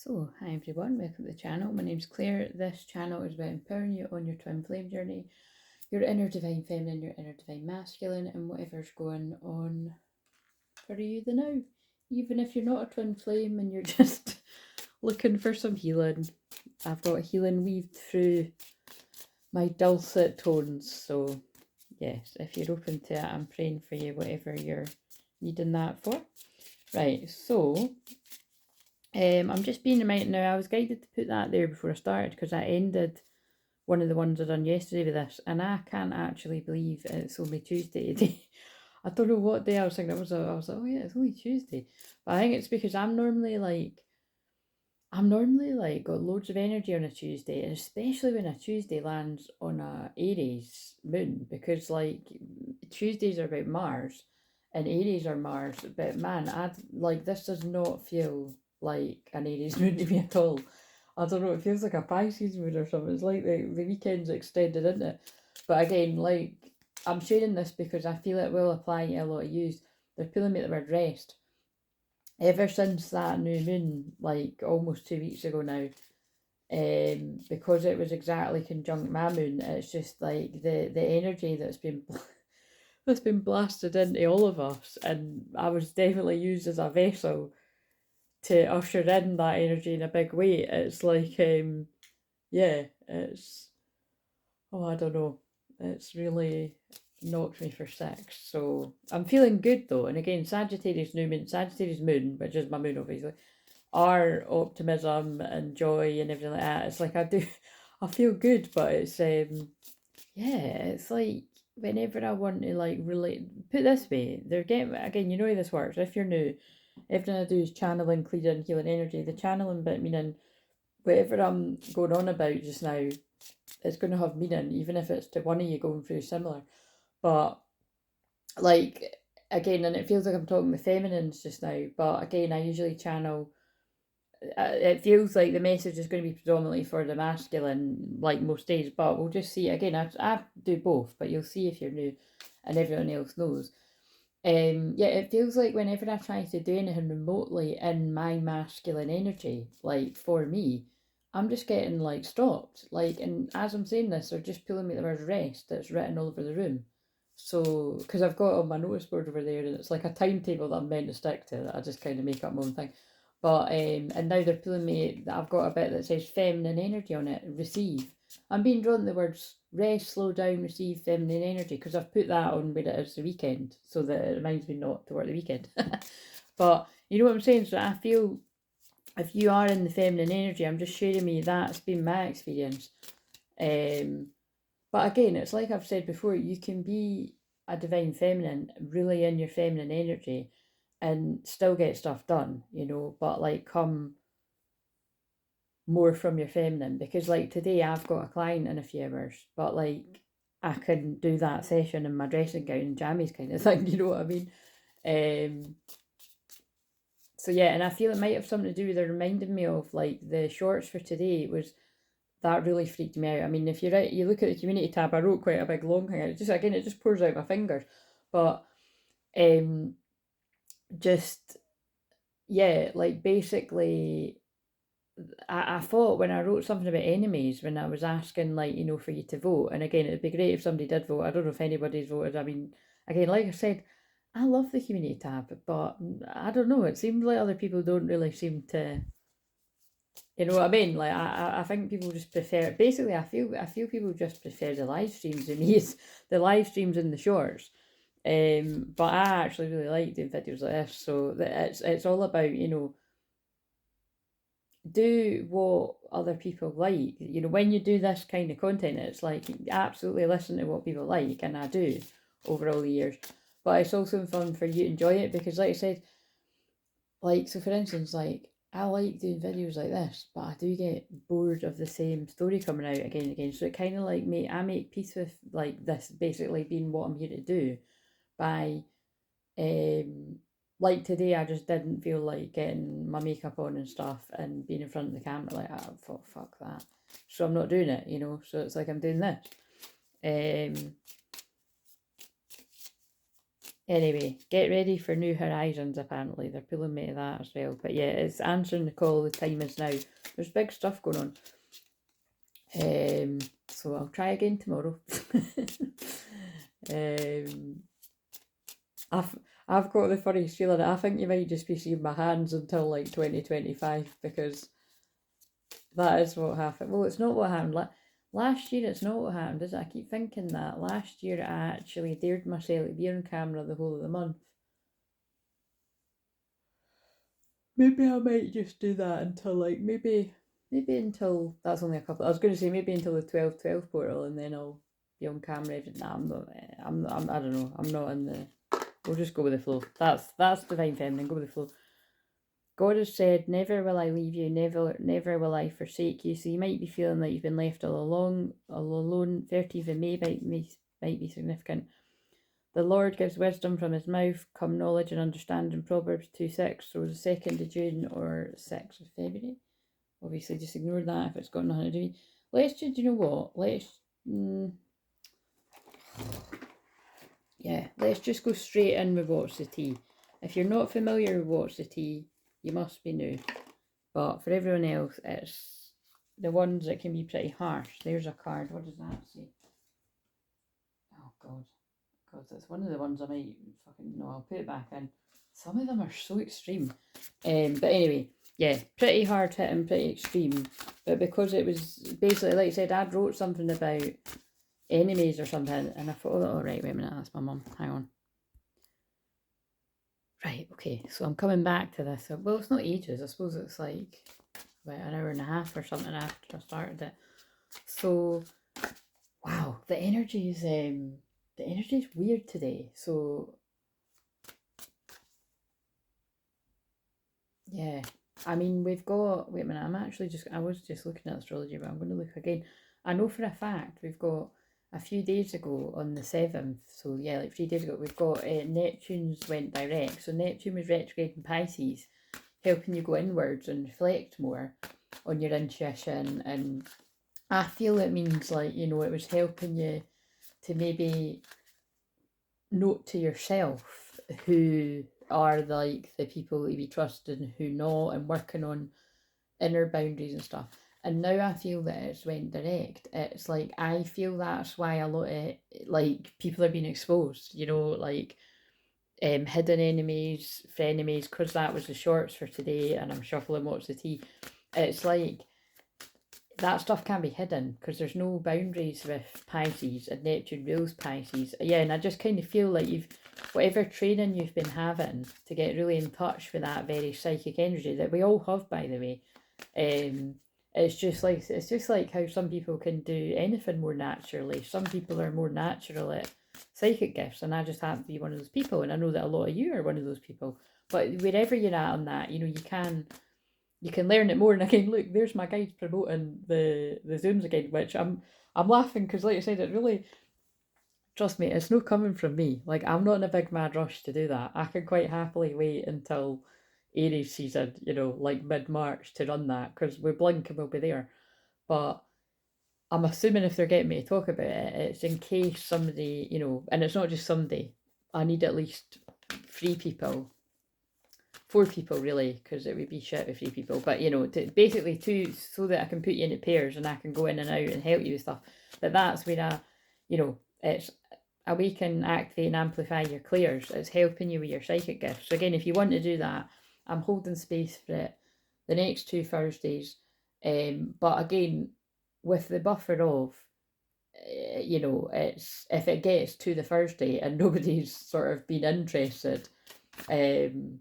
So, hi everyone, welcome to the channel. My name's Claire. This channel is about empowering you on your twin flame journey, your inner divine feminine, your inner divine masculine, and whatever's going on for you the now. Even if you're not a twin flame and you're just looking for some healing, I've got healing weaved through my dulcet tones. So, yes, if you're open to it, I'm praying for you, whatever you're needing that for. Right, so I'm just being reminded now, I was guided to put that there before I started because I ended one of the ones I done yesterday with this, and I can't actually believe it's only Tuesday today. I don't know what day I was thinking. I was like, oh yeah, it's only Tuesday. But I think it's because I'm normally like got loads of energy on a Tuesday, and especially when a Tuesday lands on a Aries moon, because like Tuesdays are about Mars and Aries are Mars, but man, this does not feel like an Aries moon to me at all. I don't know, it feels like a Pisces moon or something. It's like the weekend's extended, isn't it? But again, like, I'm sharing this because I feel it will apply to a lot of yous. They're pulling me at the word rest. Ever since that new moon, like almost 2 weeks ago now, because it was exactly conjunct my moon, it's just like the energy that's been blasted into all of us, and I was definitely used as a vessel to usher in that energy in a big way. It's like, yeah, it's, oh, I don't know, it's really knocked me for six. So I'm feeling good though, and again, Sagittarius moon, which is my moon obviously, our optimism and joy and everything like that. It's like I feel good, but it's yeah, it's like whenever I want to like relate, put this way, they're getting, again, you know how this works. If you're new, everything I do is channeling, clearing, healing energy. The channeling bit meaning whatever I'm going on about just now, it's going to have meaning, even if it's to one of you going through similar. But like, again, and it feels like I'm talking the feminines just now, but again, I usually channel, it feels like the message is going to be predominantly for the masculine, like most days, but we'll just see. Again, I do both, but you'll see if you're new and everyone else knows. Yeah, it feels like whenever I try to do anything remotely in my masculine energy, like for me, I'm just getting like stopped. Like, and as I'm saying this, they're just pulling me the word rest that's written all over the room. So, because I've got on my notice board over there, and it's like a timetable that I'm meant to stick to, that I just kind of make up my own thing. But and now they're pulling me, I've got a bit that says feminine energy on it, receive. I'm being drawn the words rest, slow down, receive feminine energy, because I've put that on where it is the weekend, so that it reminds me not to work the weekend. But you know what I'm saying? So I feel if you are in the feminine energy, I'm just sharing me that's been my experience. But again, it's like I've said before, you can be a divine feminine, really in your feminine energy, and still get stuff done, you know, but like come more from your feminine, because like today I've got a client in a few hours, but like I can do that session in my dressing gown and jammies kind of thing, you know what I mean? Um so yeah, and I feel it might have something to do with it reminding me of like the shorts for today was that really freaked me out. I mean, if you you look at the community tab, I wrote quite a big long thing. It just again it just pours out my fingers. But um just yeah, like basically I thought when I wrote something about enemies, when I was asking, like, you know, for you to vote, and again, it'd be great if somebody did vote. I don't know if anybody's voted. I mean, again, like I said, I love the community tab, but I don't know. It seems like other people don't really seem to, you know what I mean? Like, I think people just prefer. Basically, I feel people just prefer the live streams to me. It's the live streams and the shorts. But I actually really like doing videos like this. So that it's all about, you know, do what other people like. You know, when you do this kind of content, it's like absolutely listen to what people like, and I do over all the years. But it's also fun for you to enjoy it because, like I said, like so for instance, like I like doing videos like this, but I do get bored of the same story coming out again and again. So it kind of like I make peace with like this basically being what I'm here to do by like today I just didn't feel like getting my makeup on and stuff and being in front of the camera, like, oh, fuck that, so I'm not doing it, you know. So it's like I'm doing this. Anyway, get ready for new horizons, apparently. They're pulling me to that as well. But yeah, it's answering the call, the time is now. There's big stuff going on. So I'll try again tomorrow. I've got the funniest feeling. I think you might just be seeing my hands until like 2025, because that is what happened. Well, it's not what happened. Last year, it's not what happened, is it? I keep thinking that. Last year, I actually dared myself to be on camera the whole of the month. Maybe I might just do that until like, maybe until, that's only a couple, I was going to say maybe until the 12/12 portal, and then I'll be on camera every, nah, I don't know, I'm not in the, we'll just go with the flow. That's Divine Feminine, go with the flow. God has said, never will I leave you, never will I forsake you. So you might be feeling like you've been left all alone. 13th of May might be significant. The Lord gives wisdom from his mouth, come knowledge and understanding, Proverbs 2:6. So the 2nd of June or 6th of February. Obviously, just ignore that if it's got nothing to do. Let's just, you know what? Let's just go straight in with What's the Tea. If you're not familiar with What's the Tea, you must be new. But for everyone else, it's the ones that can be pretty harsh. There's a card. What does that say? Oh, God. God, that's one of the ones I might fucking... No, I'll put it back in. Some of them are so extreme. But anyway, yeah, pretty hard hitting, pretty extreme. But because it was basically, like I said, I'd wrote something about enemies or something, and I thought, oh, right, wait a minute, that's my mum. Hang on. Right, okay, so I'm coming back to this. Well, it's not ages. I suppose it's like about an hour and a half or something after I started it. So, wow, the energy is weird today. So, yeah, I mean, we've got, wait a minute, I was just looking at astrology, but I'm going to look again. I know for a fact we've got a few days ago on the 7th, so yeah, like 3 days ago, we've got Neptune's went direct. So Neptune was retrograde in Pisces, helping you go inwards and reflect more on your intuition. And I feel it means, like, you know, it was helping you to maybe note to yourself who are like the people that you be trusted and who not, and working on inner boundaries and stuff. And now I feel that it's went direct. It's like, I feel that's why a lot of like people are being exposed, you know, like hidden enemies, frenemies, because that was the shorts for today, and I'm shuffling What's the Tea. It's like that stuff can be hidden because there's no boundaries with Pisces, and Neptune rules Pisces. Yeah, and I just kind of feel like whatever training you've been having to get really in touch with that very psychic energy that we all have, by the way. It's just like how some people can do anything more naturally. Some people are more natural at psychic gifts, and I just happen to be one of those people, and I know that a lot of you are one of those people. But wherever you're at on that, you know, you can learn it more. And again, look, there's my guides promoting the Zooms again, which I'm laughing because, like I said, it really, trust me, it's no coming from me. Like, I'm not in a big mad rush to do that. I can quite happily wait until Aries season, you know, like mid-March to run that, because we blink and we'll be there. But I'm assuming if they're getting me to talk about it, it's in case somebody, you know, and it's not just somebody. I need at least 4 people really, because it would be shit with 3 people. But, you know, basically 2, so that I can put you into pairs and I can go in and out and help you with stuff. But that's where you know, it's Awaken, Activate and Amplify your clairs. It's helping you with your psychic gifts. So again, if you want to do that, I'm holding space for it the next 2 Thursdays. But again, with the buffer of, you know, it's if it gets to the Thursday and nobody's sort of been interested, I'm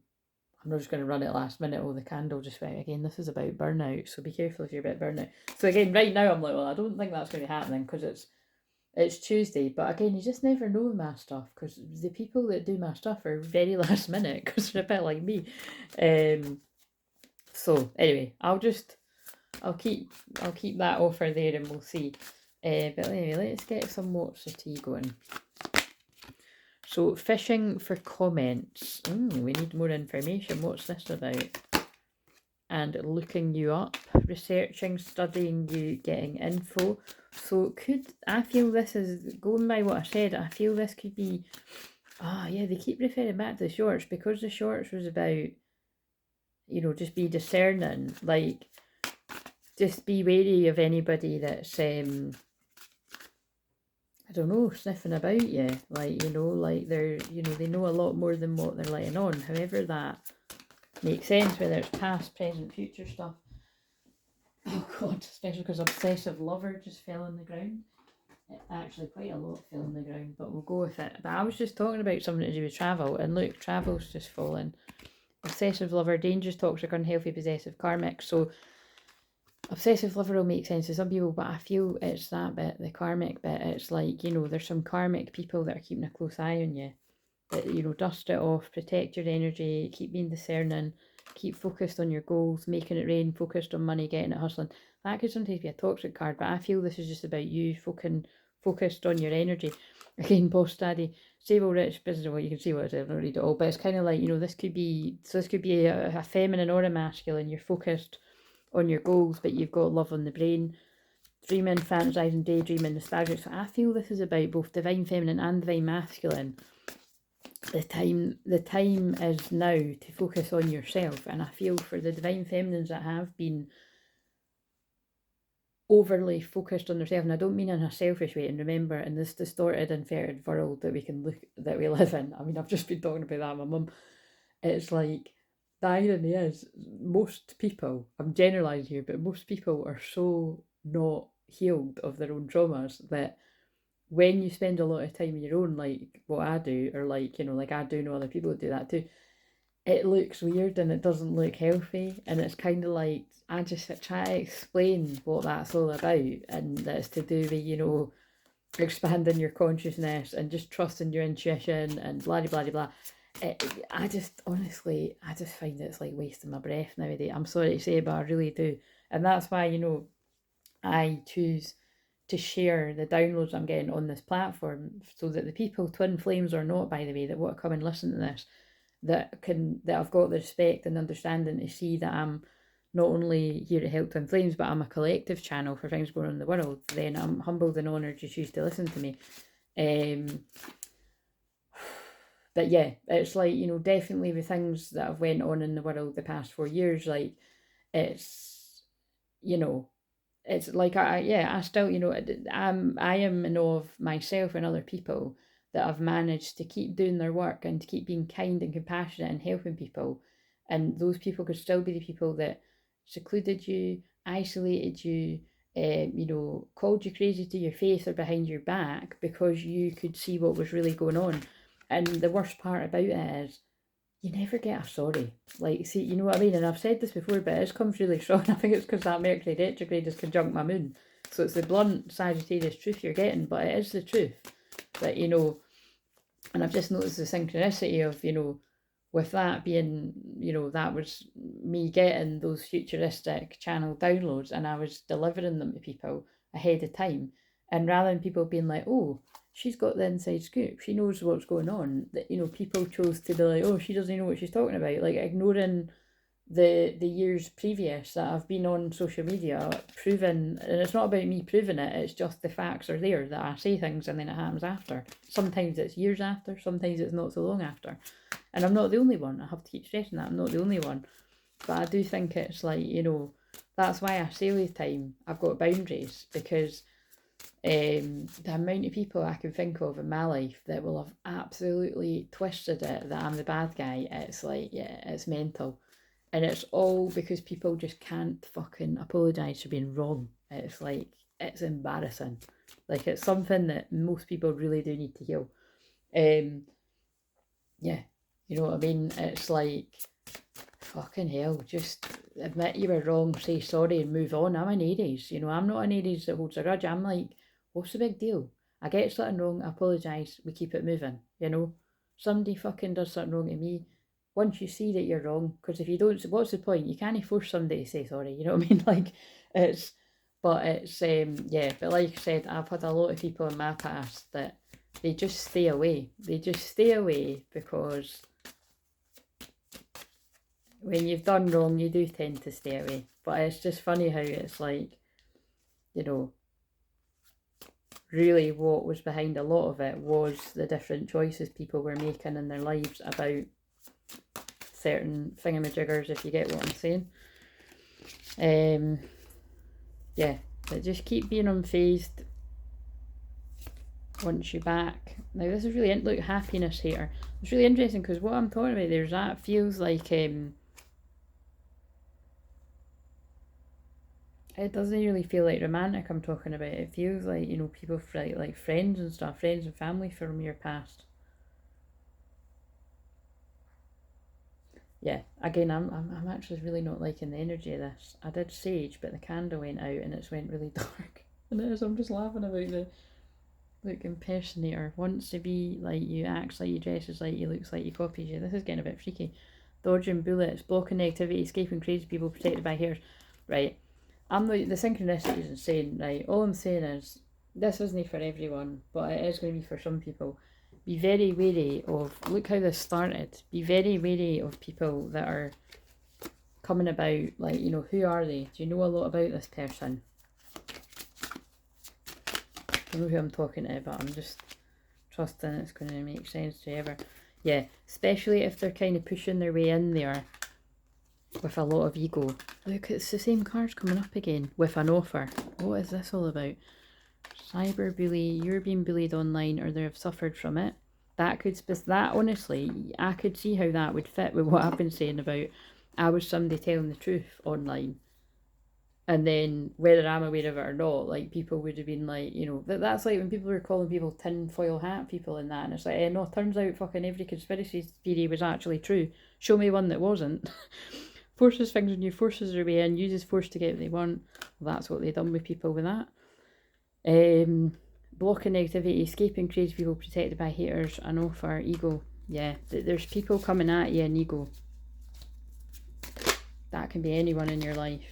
not just going to run it last minute. Oh, the candle just went again. This is about burnout, so be careful if you're a bit burnout. So again, right now I'm like, well, I don't think that's going to be happening because it's Tuesday. But again, you just never know my stuff, because the people that do my stuff are very last minute, because they're a bit like me. So anyway, I'll keep that offer there and we'll see. But anyway, let's get some What's the Tea going. So, fishing for comments. We need more information. What's this about? And looking you up, researching, studying you, getting info. So, I feel this is, going by what I said, I feel this could be Ah, yeah, they keep referring back to the shorts because the shorts was about, you know, just be discerning, like, just be wary of anybody that's, I don't know, sniffing about you, like, you know, like they're, you know, they know a lot more than what they're letting on, however that makes sense, whether it's past, present, future stuff. Oh god, especially because obsessive lover just fell on the ground. Actually, quite a lot fell on the ground, but we'll go with it. But I was just talking about something to do with travel, and look, travel's just fallen. Obsessive lover, dangerous, toxic, unhealthy, possessive, karmic. So, obsessive lover will make sense to some people, but I feel it's that bit, the karmic bit. It's like, you know, there's some karmic people that are keeping a close eye on you. That, you know, dust it off, protect your energy, keep being discerning, keep focused on your goals, making it rain, focused on money, getting it hustling. That could sometimes be a toxic card, but I feel this is just about you focused on your energy. Again, boss daddy, stable, rich, business. Well, you can see what it is. I don't read it all, but it's kind of like, you know, this could be, so this could be a feminine or a masculine. You're focused on your goals, but you've got love on the brain. Dreaming, fantasizing, daydreaming, nostalgic. So I feel this is about both divine feminine and divine masculine. The time is now to focus on yourself, and I feel for the divine feminines that have been overly focused on themselves, and I don't mean in a selfish way, and remember, in this distorted, inverted world that we live in, I mean, I've just been talking about that with my mum, it's like, the irony is, most people, I'm generalising here, but most people are so not healed of their own traumas that when you spend a lot of time on your own, like what I do, or like, you know, like I do know other people that do that too, it looks weird and it doesn't look healthy. And it's kind of like, I just try to explain what that's all about. And that it's to do with, you know, expanding your consciousness and just trusting your intuition and blah, blah, blah, blah. I just, honestly, I just find it's like wasting my breath nowadays. I'm sorry to say, but I really do. And that's why, you know, I choose to share the downloads I'm getting on this platform so that the people, twin flames or not, by the way, that want to come and listen to this, that I've got the respect and understanding to see that I'm not only here to help twin flames, but I'm a collective channel for things going on in the world, then I'm humbled and honoured you choose to listen to me. But yeah, it's like, you know, definitely the things that have went on in the world the past 4 years, like, it's, you know, it's like, I still, you know, I am in awe of myself and other people that have managed to keep doing their work and to keep being kind and compassionate and helping people. And those people could still be the people that secluded you, isolated you, you know, called you crazy to your face or behind your back because you could see what was really going on. And the worst part about it is, you never get a sorry. Like, see, you know what I mean? And I've said this before, but it comes really strong. I think it's because that Mercury retrograde is conjunct my moon. So it's the blunt Sagittarius truth you're getting, but it is the truth. That, you know, and I've just noticed the synchronicity of, you know, with that being, you know, that was me getting those futuristic channel downloads and I was delivering them to people ahead of time. And rather than people being like, oh, she's got the inside scoop, she knows what's going on, that, you know, people chose to be like, oh, she doesn't know what she's talking about, like ignoring the years previous that I've been on social media proving, and it's not about me proving it, it's just the facts are there that I say things and then it happens after. Sometimes it's years after, sometimes it's not so long after. And I'm not the only one. I have to keep stressing that I'm not the only one. But I do think it's like, you know, that's why I say all the time I've got boundaries, because the amount of people I can think of in my life that will have absolutely twisted it that I'm the bad guy, it's like, yeah, it's mental. And it's all because people just can't fucking apologise for being wrong. It's like, it's embarrassing. Like, it's something that most people really do need to heal. Yeah, you know what I mean? It's like, fucking hell, just admit you were wrong, say sorry and move on. I'm an Aries, you know, I'm not an Aries that holds a grudge. I'm like, what's the big deal? I get something wrong, I apologise, we keep it moving, you know? Somebody fucking does something wrong to me, once you see that you're wrong, because if you don't, what's the point? You can't force somebody to say sorry, you know what I mean? Like, it's, but it's, yeah, but like I said, I've had a lot of people in my past that they just stay away. They just stay away because when you've done wrong, you do tend to stay away. But it's just funny how it's like, you know, really what was behind a lot of it was the different choices people were making in their lives about certain thingamajiggers, if you get what I'm saying. Yeah, but just keep being unfazed once you're back. Now this is really, look, happiness hater. It's really interesting because what I'm talking about there's that feels like it doesn't really feel like romantic I'm talking about. It feels like, you know, people like friends and stuff, friends and family from your past. Yeah, again, I'm actually really not liking the energy of this. I did sage, but the candle went out and it's went really dark. And it is, I'm just laughing about the, like, impersonator wants to be like you, acts like you, dresses like you, looks like you, copies you. This is getting a bit freaky. Dodging bullets, blocking negativity, escaping crazy people, protected by hairs. Right. The synchronicity is insane, right? All I'm saying is, this isn't for everyone, but it is going to be for some people. Be very wary of, look how this started, be very wary of people that are coming about, like, you know, who are they? Do you know a lot about this person? I don't know who I'm talking to, but I'm just trusting it's going to make sense to you ever. Yeah, especially if they're kind of pushing their way in there with a lot of ego. Look, it's the same cards coming up again with an offer. What is this all about? Cyberbully, you're being bullied online or they have suffered from it. That could, that honestly, I could see how that would fit with what I've been saying about I was somebody telling the truth online. And then whether I'm aware of it or not, like, people would have been like, you know, that's like when people were calling people tinfoil hat people and that, and it's like, no, turns out fucking every conspiracy theory was actually true. Show me one that wasn't. Forces things on you, forces their way in, uses force to get what they want. Well, that's what they've done with people with that. Blocking negativity, escaping crazy people, protected by haters, an offer, ego. Yeah, there's people coming at you in ego. That can be anyone in your life.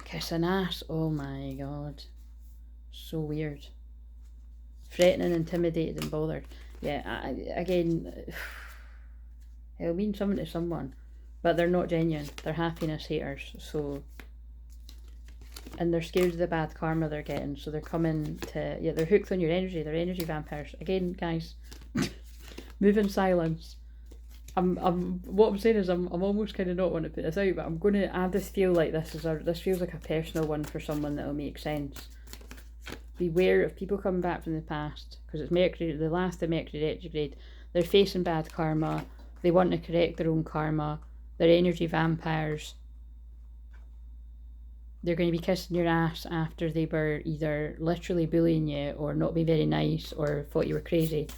Kiss an ass, oh my god. So weird. Threatening, intimidated and bothered. Yeah, again, it'll mean something to someone. But they're not genuine. They're happiness haters. So, and they're scared of the bad karma they're getting. So they're coming to, yeah, they're hooked on your energy. They're energy vampires. Again, guys, move in silence. What I'm saying is I'm almost kind of not want to put this out, but I'm going to, I just feel like this feels like a personal one for someone that'll make sense. Beware of people coming back from the past, because it's Mercury, the last of Mercury retrograde. They're facing bad karma. They want to correct their own karma. They're energy vampires. They're going to be kissing your ass after they were either literally bullying you or not being very nice or thought you were crazy.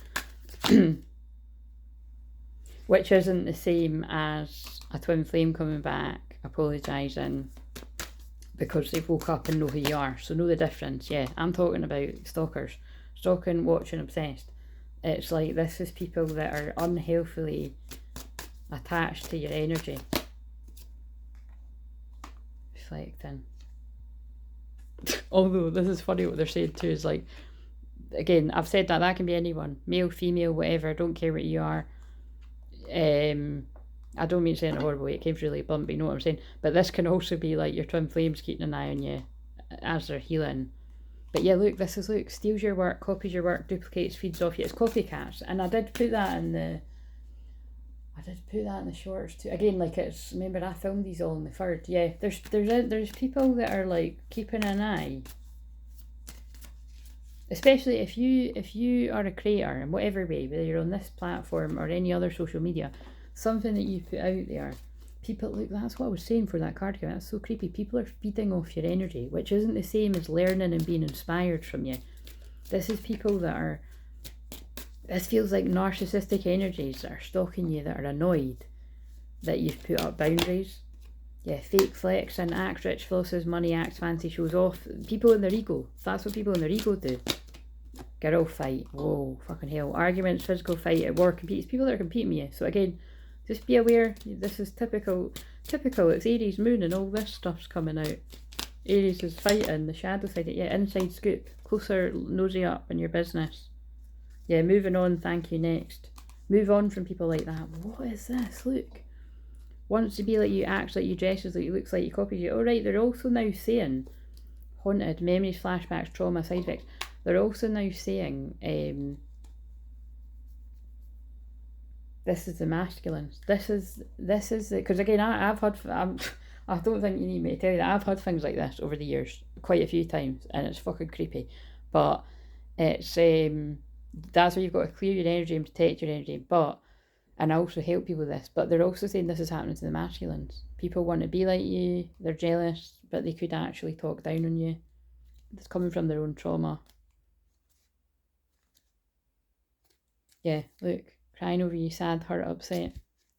Which isn't the same as a twin flame coming back, apologising because they woke up and know who you are. So know the difference. Yeah, I'm talking about stalkers. Stalking, watching, obsessed. It's like, this is people that are unhealthily attached to your energy. Reflecting. Although this is funny what they're saying too, is like, again, I've said that can be anyone, male, female, whatever, don't care what you are. I don't mean saying it a horrible way, it came really blunt, but you know what I'm saying. But this can also be like your twin flames keeping an eye on you as they're healing. But yeah, look, this is, look, steals your work, copies your work, duplicates, feeds off you. It's copycats. And I did put that in the shorts too. Again, like, it's, remember I filmed these all in the third. Yeah, there's people that are like keeping an eye. Especially if you are a creator in whatever way, whether you're on this platform or any other social media, something that you put out there, people, look, that's what I was saying for that card game. That's so creepy. People are feeding off your energy, which isn't the same as learning and being inspired from you. This is people that are, this feels like narcissistic energies that are stalking you, that are annoyed that you've put up boundaries. Yeah, fake flexing, acts rich, flosses money, acts fancy, shows off. People in their ego. That's what people in their ego do. Girl fight. Whoa, fucking hell. Arguments, physical fight at work, competes. People that are competing with you. So again, just be aware. This is typical. It's Aries moon and all this stuff's coming out. Aries is fighting, the shadow side. Yeah, inside scoop. Closer, nosy up in your business. Yeah, moving on. Thank you. Next. Move on from people like that. What is this? Look. Wants to be like you, acts like you, dresses like you, looks like you, copies you. Alright, they're also now saying haunted, memories, flashbacks, trauma, side effects. they're also now saying this is the masculines. This is because again I've had I don't think you need me to tell you that I've had things like this over the years quite a few times, and it's fucking creepy. But it's that's where you've got to clear your energy and protect your energy. But and also help people with this. But they're also saying this is happening to the masculines. People want to be like you. They're jealous, but they could actually talk down on you. It's coming from their own trauma. Yeah, look, crying over you, sad, hurt, upset.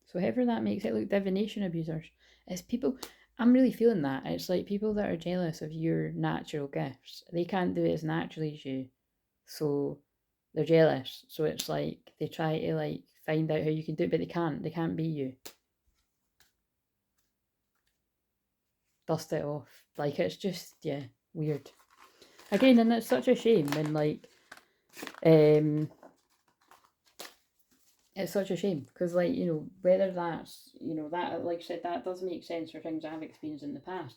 So however that makes it, look, divination abusers. It's people, I'm really feeling that. It's like people that are jealous of your natural gifts. They can't do it as naturally as you. So they're jealous. So it's like they try to like find out how you can do it, but they can't. They can't be you. Dust it off. Like it's just, yeah, weird. Again, and it's such a shame when like it's such a shame because, like, you know, whether that's, you know, that, like I said, that does make sense for things I've experienced in the past.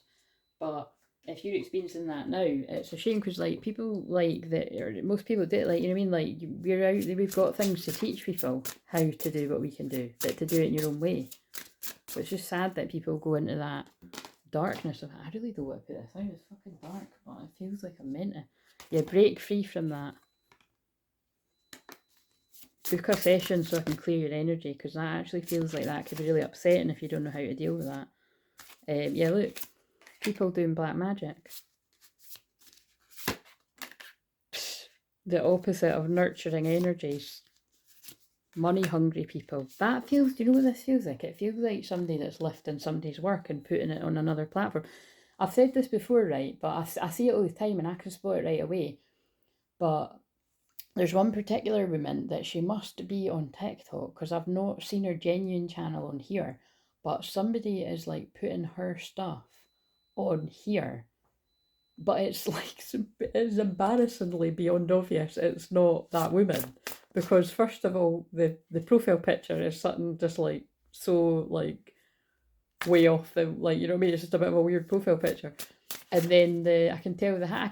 But if you're experiencing that now, it's a shame because, like, people like that, or most people do it, like, you know what I mean? Like, we're out, we've got things to teach people how to do what we can do, but to do it in your own way. But it's just sad that people go into that darkness of, I really don't want to put this out, it's fucking dark, but it feels like I'm meant to. Yeah, break free from that. Book a session so I can clear your energy, because that actually feels like that could be really upsetting if you don't know how to deal with that. Yeah, look, people doing black magic. The opposite of nurturing energies. Money hungry people. That feels, do you know what this feels like? It feels like somebody that's lifting somebody's work and putting it on another platform. I've said this before, right? But I see it all the time and I can spot it right away. But there's one particular woman that she must be on TikTok, because I've not seen her genuine channel on here, but somebody is like putting her stuff on here, but it's like, it's embarrassingly beyond obvious it's not that woman, because first of all the profile picture is something just like so like way off the, like, you know what I mean, it's just a bit of a weird profile picture. And then I can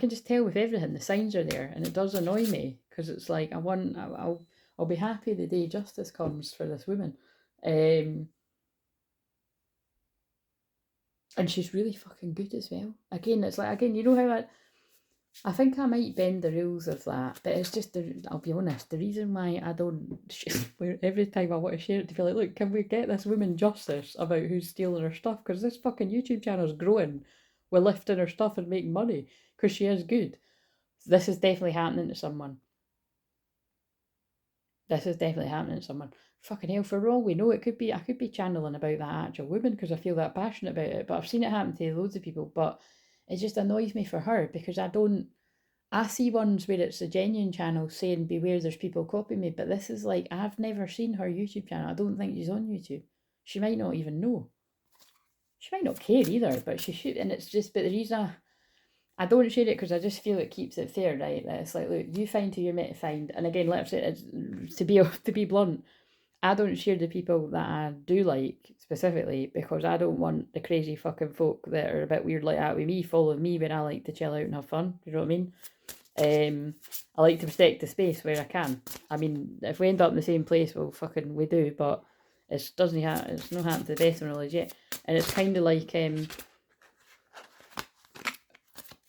just tell with everything, the signs are there, and it does annoy me because it's like I'll be happy the day justice comes for this woman, and she's really fucking good as well. Again, it's like, again, you know how I think I might bend the rules of that, but it's just I'll be honest, the reason why I don't every time I want to share it to be like, look, can we get this woman justice about who's stealing her stuff, because this fucking YouTube channel is growing. We're lifting her stuff and making money because she is good. This is definitely happening to someone. This is definitely happening to someone. Fucking hell, for all we know, I could be channeling about that actual woman because I feel that passionate about it. But I've seen it happen to loads of people. But it just annoys me for her because I see ones where it's a genuine channel saying, beware, there's people copying me. But this is like, I've never seen her YouTube channel. I don't think she's on YouTube. She might not even know. She might not care either, but she should. And it's just, but the reason I don't share it because I just feel it keeps it fair, right? It's like, look, you find who you're meant to find. And again, let's say, to be blunt, I don't share the people that I do like specifically because I don't want the crazy fucking folk that are a bit weird like that with me following me when I like to chill out and have fun. Do you know what I mean? I like to protect the space where I can. I mean, if we end up in the same place, well, fucking we do, but it's doesn't happen. It's not happened to the best of knowledge yet. And it's kind of like that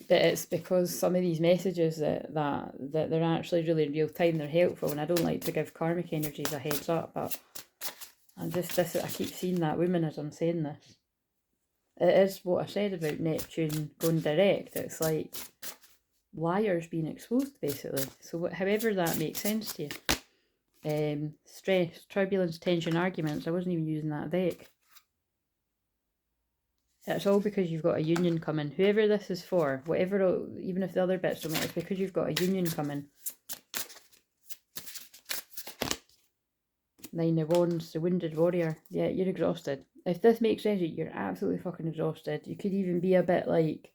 it's because some of these messages that they're actually really in real time, they're helpful, and I don't like to give karmic energies a heads up, but I keep seeing that woman as I'm saying this. It is what I said about Neptune going direct. It's like liars being exposed, basically. So however that makes sense to you. Stress, turbulence, tension, arguments. I wasn't even using that deck. It's all because you've got a union coming. Whoever this is for, whatever, even if the other bits don't matter, it's because you've got a union coming. Nine of Wands, the Wounded Warrior. Yeah, you're exhausted. If this makes sense, you're absolutely fucking exhausted. You could even be a bit like,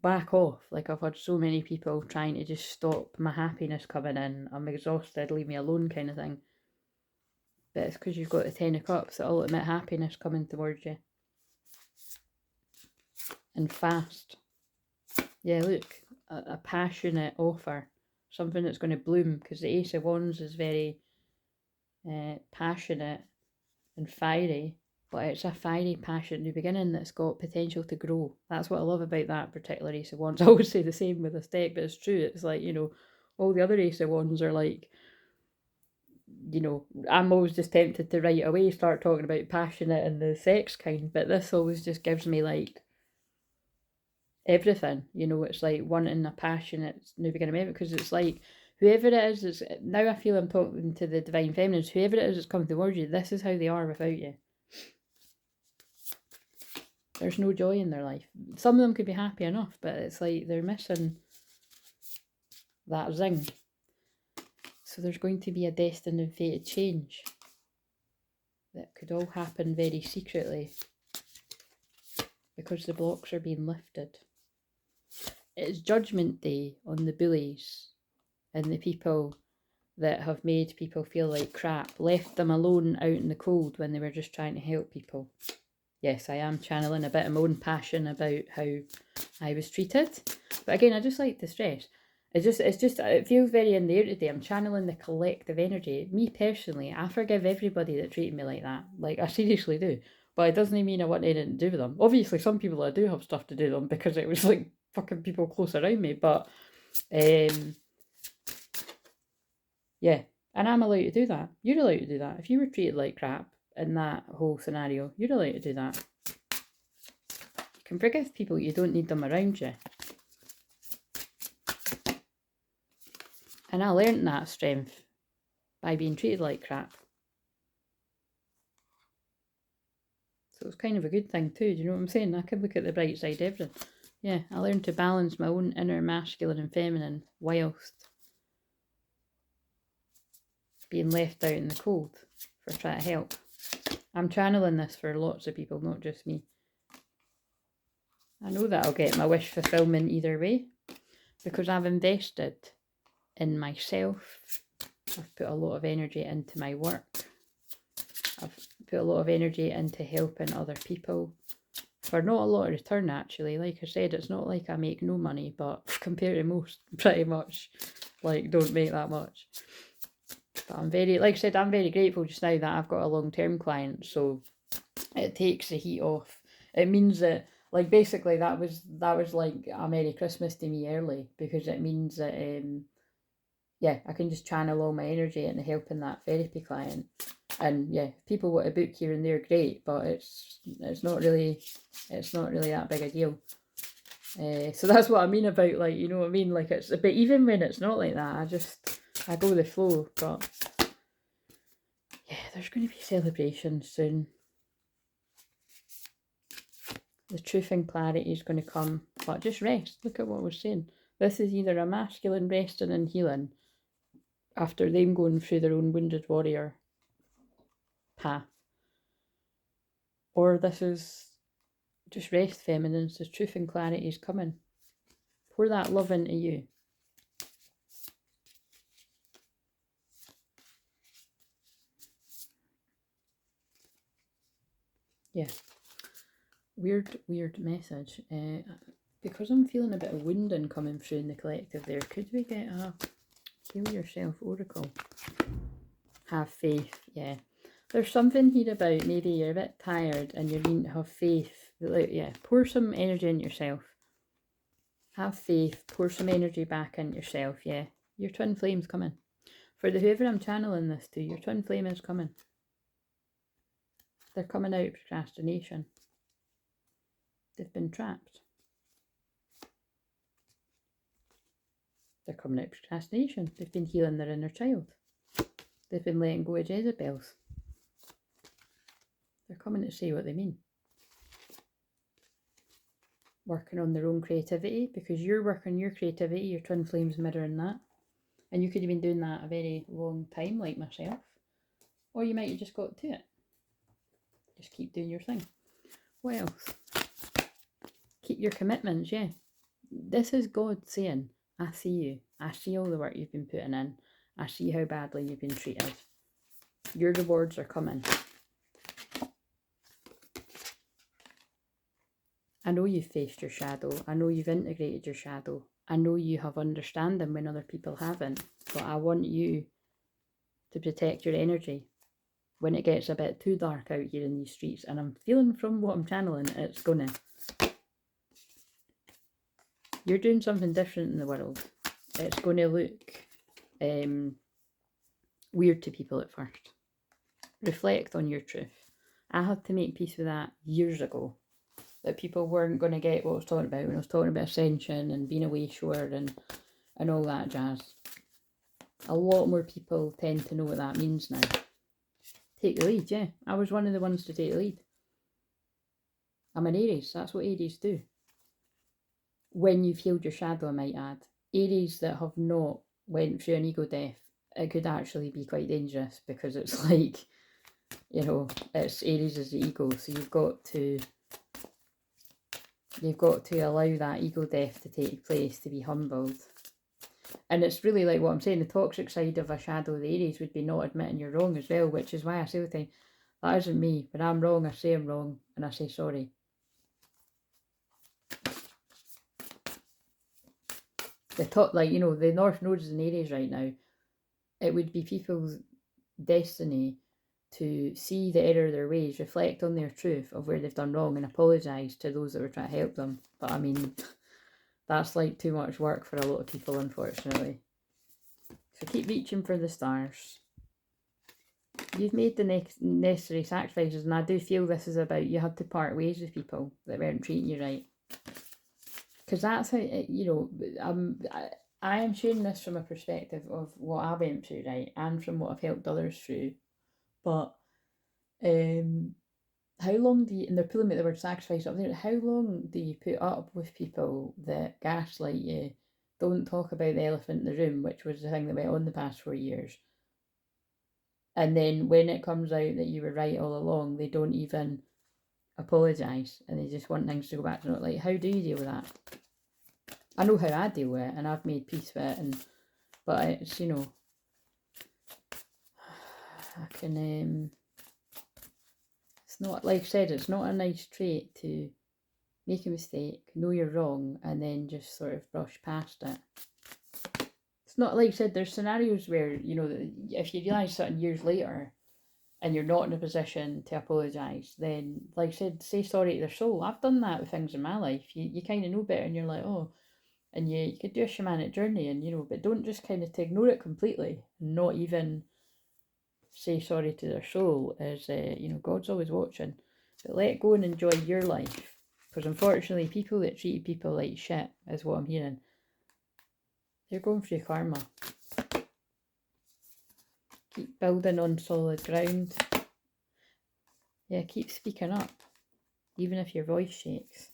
back off. Like, I've had so many people trying to just stop my happiness coming in. I'm exhausted, leave me alone kind of thing. But it's because you've got the Ten of Cups, the ultimate happiness coming towards you. And fast. Yeah, look, a passionate offer, something that's going to bloom, because the Ace of Wands is very passionate and fiery, but it's a fiery, passionate new beginning that's got potential to grow. That's what I love about that particular Ace of Wands. I always say the same with this deck, but it's true. It's like, you know, all the other Ace of Wands are like, you know, I'm always just tempted to right away start talking about passionate and the sex kind, but this always just gives me like everything, you know. It's like wanting a passionate new beginning, because it's like whoever it is, it's, now I feel I'm talking to the divine feminines, whoever it is that's coming towards you, this is how they are without you. There's no joy in their life. Some of them could be happy enough, but it's like they're missing that zing. So there's going to be a destined and fated change that could all happen very secretly, because the blocks are being lifted. It's Judgment Day on the bullies and the people that have made people feel like crap, left them alone out in the cold when they were just trying to help people. Yes, I am channeling a bit of my own passion about how I was treated. But again, I just like to stress, it feels very in the air today. I'm channeling the collective energy. Me personally, I forgive everybody that treated me like that. Like, I seriously do. But it doesn't mean I want anything to do with them. Obviously, some people I do have stuff to do with them, because it was like fucking people close around me. But, yeah. And I'm allowed to do that. You're allowed to do that. If you were treated like crap in that whole scenario, you're allowed to do that. You can forgive people, you don't need them around you. And I learned that strength by being treated like crap. So it's kind of a good thing too, do you know what I'm saying? I could look at the bright side of everything. Yeah, I learned to balance my own inner masculine and feminine whilst being left out in the cold for trying to help. I'm channeling this for lots of people, not just me. I know that I'll get my wish fulfillment either way, because I've invested in myself. I've put a lot of energy into my work. I've put a lot of energy into helping other people for not a lot of return, actually. Like I said, it's not like I make no money, but compared to most, pretty much, like, don't make that much. But I'm very, like I said, I'm very grateful just now that I've got a long-term client, so it takes the heat off. It means that, like, basically that was like a Merry Christmas to me early, because it means that, yeah, I can just channel all my energy into helping that therapy client. And yeah, if people want to book here and there, great, but it's not really that big a deal. So that's what I mean about, like, you know what I mean? Like, it's, but even when it's not like that, I go with the flow. But yeah, there's going to be celebrations soon. The truth and clarity is going to come, but just rest. Look at what we're saying. This is either a masculine resting and healing after them going through their own wounded warrior path, or this is just rest, feminines. The truth and clarity is coming. Pour that love into you. Yeah. Weird message. Because I'm feeling a bit of wounding coming through in the collective there, could we get a heal yourself oracle? Have faith. Yeah. There's something here about maybe you're a bit tired and you need to have faith. Yeah, pour some energy in yourself. Have faith. Pour some energy back in yourself. Yeah. Your twin flame's coming. For the whoever I'm channeling this to, your twin flame is coming. They're coming out of procrastination. They've been trapped. They're coming out of procrastination. They've been healing their inner child. They've been letting go of Jezebels. They're coming to say what they mean. Working on their own creativity, because you're working your creativity, your twin flame's mirroring that. And you could have been doing that a very long time, like myself. Or you might have just got to it. Just keep doing your thing. What else? Keep your commitments, yeah. This is God saying, I see you. I see all the work you've been putting in. I see how badly you've been treated. Your rewards are coming. I know you've faced your shadow. I know you've integrated your shadow. I know you have understanding when other people haven't, but I want you to protect your energy when it gets a bit too dark out here in these streets. And I'm feeling from what I'm channeling, it's gonna. You're doing something different in the world. It's going to look weird to people at first. Reflect on your truth. I had to make peace with that years ago. That people weren't going to get what I was talking about when I was talking about ascension and being away shore and all that jazz. A lot more people tend to know what that means now. Take the lead, yeah. I was one of the ones to take the lead. I'm an Aries. That's what Aries do. When you've healed your shadow, I might add. Aries that have not went through an ego death, it could actually be quite dangerous, because it's like, you know, it's Aries as the ego, so you've got to allow that ego death to take place, to be humbled. And it's really like what I'm saying, the toxic side of a shadow, the Aries, would be not admitting you're wrong as well, which is why I say all the time, that isn't me. When I'm wrong, I say I'm wrong, and I say sorry. The top, like, you know, the North Node is in Aries right now. It would be people's destiny to see the error of their ways, reflect on their truth of where they've done wrong, and apologise to those that were trying to help them. But I mean, that's like too much work for a lot of people, unfortunately. So keep reaching for the stars. You've made the necessary sacrifices, and I do feel this is about, you had to part ways with people that weren't treating you right. Because that's how, you know, I am sharing this from a perspective of what I went through, right, and from what I've helped others through. But how long do you, and they're pulling me the word sacrifice up there, how long do you put up with people that gaslight you, don't talk about the elephant in the room, which was the thing that went on the past 4 years, and then when it comes out that you were right all along, they don't even apologise, and they just want things to go back to normal? Like, how do you deal with that? I know how I deal with it, and I've made peace with it, but it's, you know, I can, it's not, like I said, it's not a nice trait to make a mistake, know you're wrong, and then just sort of brush past it. It's not, like I said, there's scenarios where, you know, if you realise something years later and you're not in a position to apologise, then, like I said, say sorry to their soul. I've done that with things in my life. You kind of know better, and you're like, oh, and you could do a shamanic journey, and, you know, but don't just kind of to ignore it completely and not even say sorry to their soul. Is, you know, God's always watching. But let go and enjoy your life, because unfortunately people that treat people like shit, is what I'm hearing, they're going through karma. Keep building on solid ground. Yeah, keep speaking up, even if your voice shakes.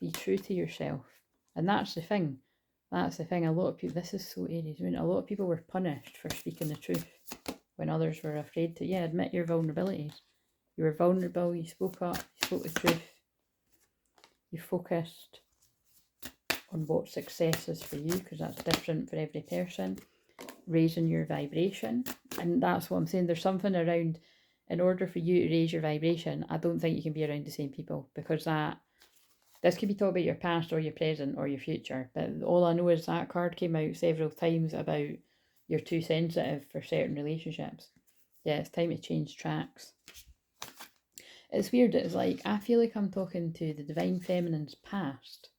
Be true to yourself. And that's the thing. That's the thing. A lot of people, this is so Aries, I mean, a lot of people were punished for speaking the truth when others were afraid to. Yeah, admit your vulnerabilities. You were vulnerable, you spoke up, you spoke the truth. You focused on what success is for you, because that's different for every person. Raising your vibration. And that's what I'm saying. There's something around, in order for you to raise your vibration, I don't think you can be around the same people, because this could be talking about your past or your present or your future. But all I know is that card came out several times about you're too sensitive for certain relationships. Yeah, it's time to change tracks. It's weird. It's like, I feel like I'm talking to the Divine Feminine's past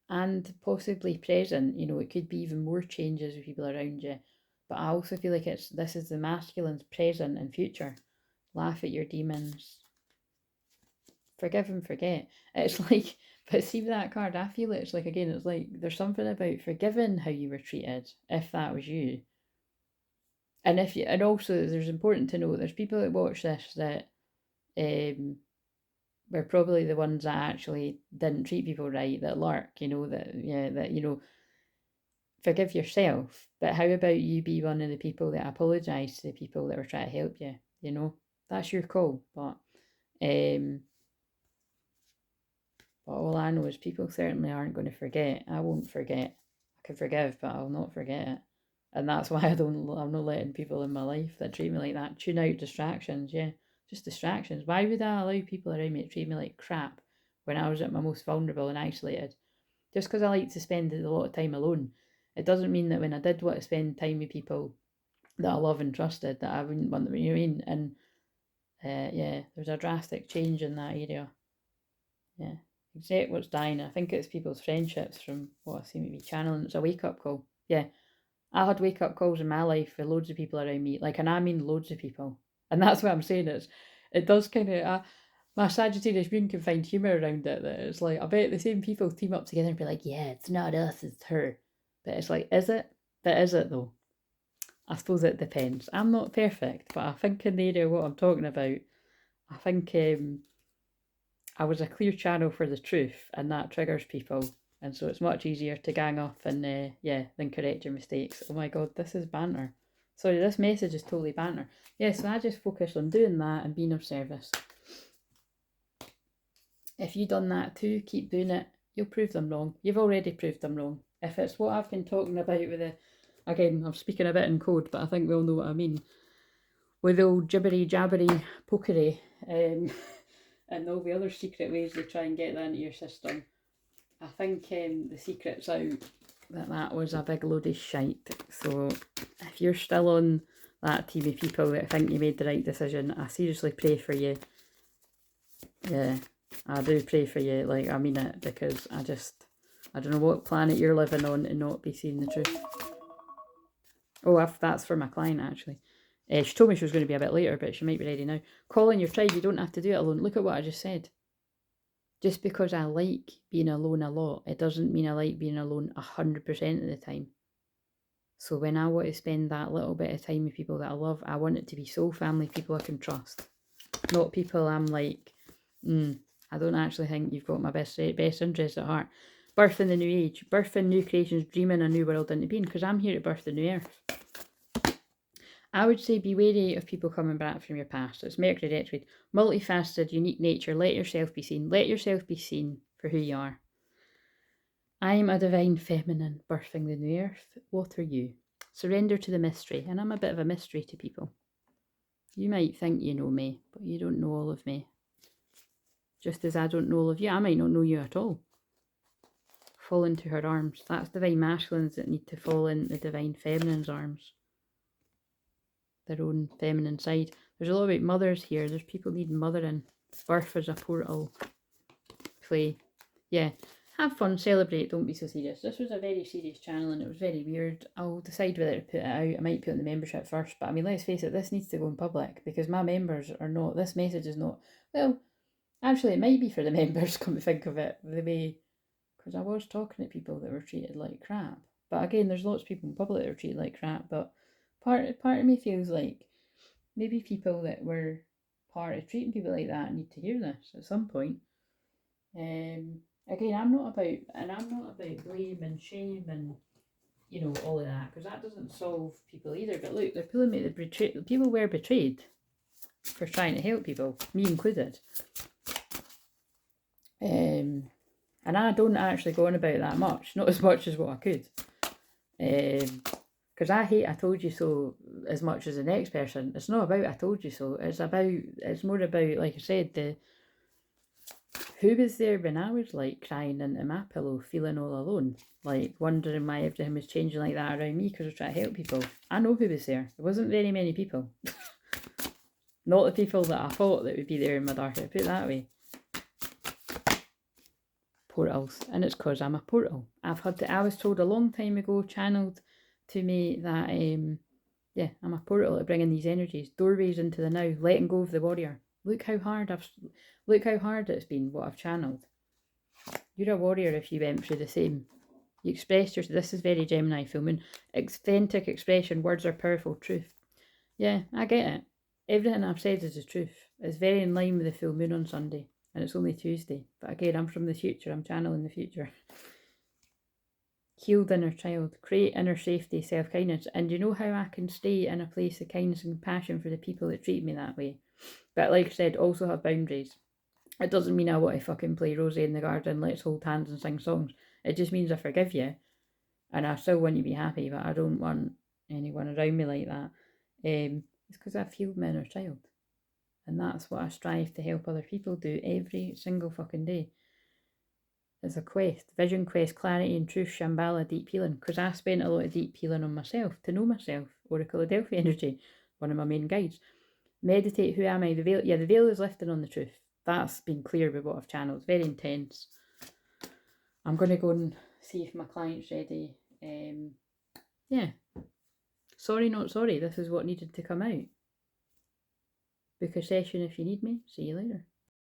and possibly present. You know, it could be even more changes with people around you. But I also feel like this is the masculine's present and future. Laugh at your demons. Forgive and forget. It's like, but see with that card, I feel it's like, again, it's like there's something about forgiving how you were treated, if that was you. And if you, and also there's important to know, there's people that watch this that were probably the ones that actually didn't treat people right, that lurk, you know, that, yeah, that, you know, forgive yourself. But how about you be one of the people that apologise to the people that were trying to help you, you know? That's your call. But all I know is people certainly aren't going to forget. I won't forget. I can forgive, but I'll not forget it. And that's why I'm not letting people in my life that treat me like that. Tune out distractions, yeah. Just distractions. Why would I allow people around me to treat me like crap when I was at my most vulnerable and isolated? Just because I like to spend a lot of time alone, it doesn't mean that when I did want to spend time with people that I love and trusted, that I wouldn't want them, you know what I mean? And yeah, there's a drastic change in that area. Yeah. Except what's dying. I think it's people's friendships from what I seem to be channeling. It's a wake up call. Yeah. I had wake up calls in my life for loads of people around me. Like, and I mean loads of people. And that's what I'm saying is, it does kind of, my Sagittarius moon can find humour around it. That it's like, I bet the same people team up together and be like, yeah, it's not us, it's her. But it's like, is it? But is it though? I suppose it depends. I'm not perfect, but I think in the area of what I'm talking about, I think I was a clear channel for the truth, and that triggers people. And so it's much easier to gang up and, yeah, than correct your mistakes. Oh my god, this is banter. Sorry, this message is totally banter. Yeah, so I just focus on doing that and being of service. If you've done that too, keep doing it. You'll prove them wrong. You've already proved them wrong. If it's what I've been talking about with the, again, I'm speaking a bit in code, but I think we all know what I mean. With the old jibbery jabbery pokery, and all the other secret ways they try and get that into your system. I think the secret's out that was a big load of shite. So if you're still on that team of people that think you made the right decision, I seriously pray for you. Yeah, I do pray for you. Like, I mean it, because I don't know what planet you're living on and not be seeing the truth. Oh, that's for my client, actually. She told me she was going to be a bit later, but she might be ready now. Call in your tribe. You don't have to do it alone. Look at what I just said. Just because I like being alone a lot, it doesn't mean I like being alone 100% of the time. So when I want to spend that little bit of time with people that I love, I want it to be soul family, people I can trust. Not people I'm like, I don't actually think you've got my best interest at heart. Birth in the new age, birth in new creations, dreaming a new world into being, because I'm here to birth the new earth. I would say be wary of people coming back from your past. It's Mercury retrograde. Multifaceted, unique nature. Let yourself be seen. Let yourself be seen for who you are. I am a divine feminine birthing the new earth. What are you? Surrender to the mystery. And I'm a bit of a mystery to people. You might think you know me, but you don't know all of me. Just as I don't know all of you, I might not know you at all. Fall into her arms. That's divine masculines that need to fall in the divine feminine's arms. Their own feminine side. There's a lot about mothers here. There's people needing mothering. Birth is a portal. Play. Yeah. Have fun, celebrate, don't be so serious. This was a very serious channel and it was very weird. I'll decide whether to put it out. I might put it in the membership first, but I mean, let's face it, this needs to go in public because my members are not, this message is not, well, actually it might be for the members, come to think of it, the way, because I was talking to people that were treated like crap. But again, there's lots of people in public that are treated like crap, but part of me feels like maybe people that were part of treating people like that need to hear this at some point. Again, I'm not about blame and shame and, you know, all of that, because that doesn't solve people either. But look, they're pulling me, people were betrayed for trying to help people, me included. And I don't actually go on about that much, not as much as what I could. Because I hate I told you so as much as the next person. It's not about I told you so. It's more about, like I said, who was there when I was like crying into my pillow, feeling all alone, like wondering why everything was changing like that around me because I was trying to help people. I know who was there. There wasn't very many people. Not the people that I thought that would be there in my dark. Put it that way. Portals, and it's because I'm a portal. I was told a long time ago, channeled to me that yeah, I'm a portal to bring in these energies, doorways into the now, letting go of the warrior. Look how hard it's been, what I've channeled. You're a warrior if you went through the same. You expressed yourself. This is very Gemini full moon. Authentic expression. Words are powerful. Truth. Yeah, I get it. Everything I've said is the truth. It's very in line with the full moon on Sunday. And it's only Tuesday. But again, I'm from the future. I'm channeling the future. Healed inner child. Create inner safety, self-kindness. And you know how I can stay in a place of kindness and compassion for the people that treat me that way. But like I said, also have boundaries. It doesn't mean I want to fucking play Rosie in the garden, let's hold hands and sing songs. It just means I forgive you. And I still want you to be happy, but I don't want anyone around me like that. It's because I've healed my inner child. And that's what I strive to help other people do every single fucking day. It's a quest. Vision quest, clarity and truth, Shambhala, deep healing. Because I spent a lot of deep healing on myself, to know myself. Oracle of Delphi energy, one of my main guides. Meditate, who am I? The veil, yeah, the veil is lifting on the truth. That's been clear with what I've channeled. Very intense. I'm going to go and see if my client's ready. Yeah. Sorry, not sorry. This is what needed to come out. Book a session if you need me. See you later.